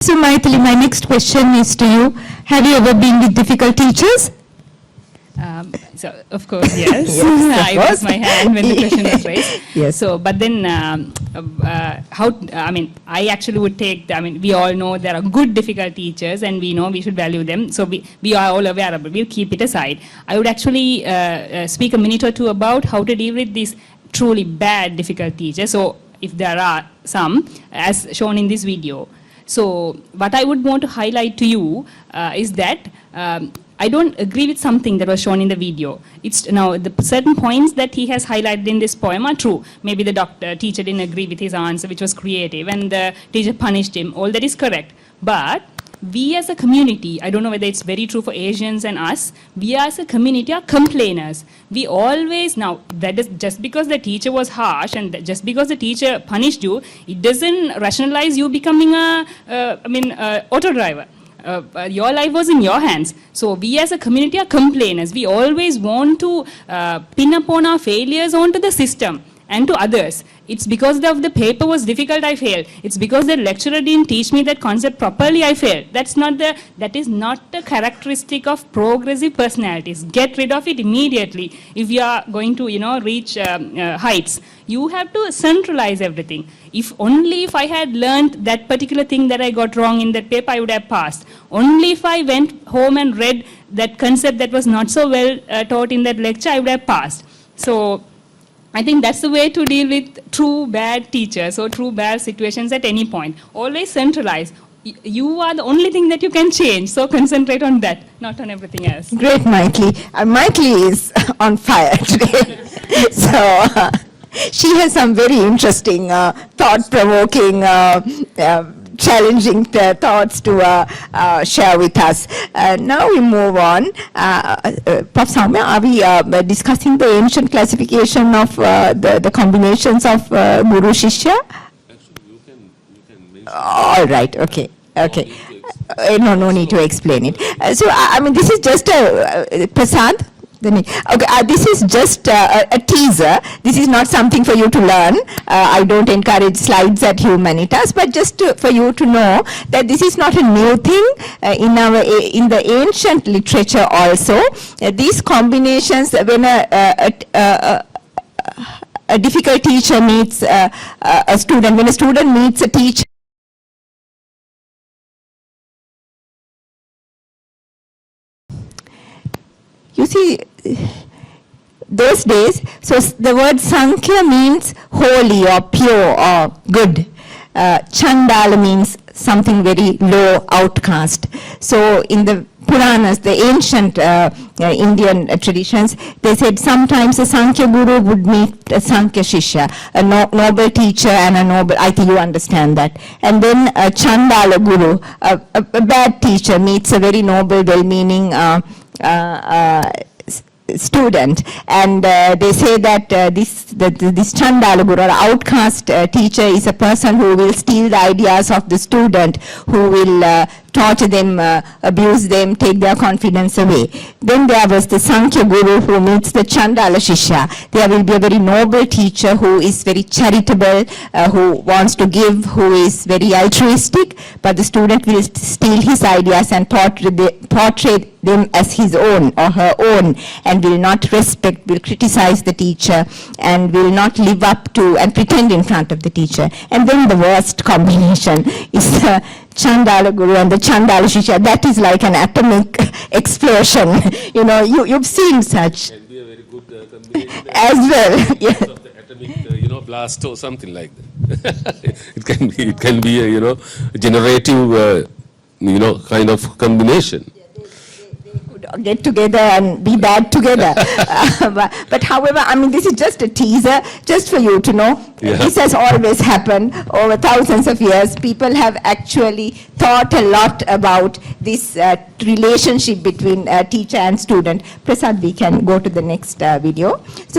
So Maithili, my next question is to you. Have you ever been with difficult teachers? So, of course, yes. Yes, I raised my hand when the question was raised. Yes. So, but then, I actually would take, we all know there are good difficult teachers and we know we should value them. So, we are all aware of it. We'll keep it aside. I would actually speak a minute or two about how to deal with these truly bad difficult teachers. So, if there are some, as shown in this video. So, what I would want to highlight to you is that I don't agree with something that was shown in the video. It's now the certain points that he has highlighted in this poem are true. Maybe the teacher didn't agree with his answer, which was creative, and the teacher punished him. All that is correct. But we as a community, I don't know whether it's very true for Asians and us, we as a community are complainers. We always, now that is just because the teacher was harsh and just because the teacher punished you, it doesn't rationalize you becoming auto driver. Your life was in your hands. So we as a community are complainers. We always want to pin upon our failures onto the system and to others. It's because of the paper was difficult, I failed. It's because the lecturer didn't teach me that concept properly, I failed. That is not a characteristic of progressive personalities. Get rid of it immediately. If you are going to, reach heights, you have to centralize everything. If I had learned that particular thing that I got wrong in that paper, I would have passed. Only if I went home and read that concept that was not so well taught in that lecture, I would have passed. So I think that's the way to deal with true bad teachers or true bad situations at any point. Always centralize. You are the only thing that you can change, so concentrate on that, not on everything else. Great, Maithili. Maithili is on fire today. So she has some very interesting, thought-provoking, challenging thoughts to share with us. Now we move on. Prof. Soumya, are we discussing the ancient classification of the combinations of Guru Shishya? Actually, you can mention. All right, okay. No need to explain it. This is just Prasad. Okay, this is just a teaser. This is not something for you to learn. I don't encourage slides at Humanitas, but just for you to know that this is not a new thing in the ancient literature also. These combinations, when a difficult teacher meets a student, when a student meets a teacher, you see, those days, so the word Sankhya means holy or pure or good. Chandala means something very low, outcast. So in the Puranas, the ancient Indian traditions, they said sometimes a Sankhya Guru would meet a Sankhya Shishya, a noble teacher and a noble, I think you understand that. And then a Chandala Guru, a bad teacher meets a very noble, well-meaning student, and they say that this Chandala Guru, or outcast teacher, is a person who will steal the ideas of the student, who will torture them, abuse them, take their confidence away. Then there was the Sankhya Guru who meets the Chandala Shishya. There will be a very noble teacher who is very charitable, who wants to give, who is very altruistic, but the student will steal his ideas and portray them as his own or her own, and will not respect, will criticize the teacher, and will not live up to and pretend in front of the teacher. And then the worst combination is the Chandala Guru and the Chandala Shishya. That is like an atomic explosion. You've seen such. Can be a very good combination as well. Yes. Of the atomic, blast or something like that. it can be a, generative, kind of combination. Get together and be bad together. But however, this is just a teaser, just for you to know. Yeah. This has always happened over thousands of years. People have actually thought a lot about this relationship between teacher and student. Prasad, we can go to the next video. So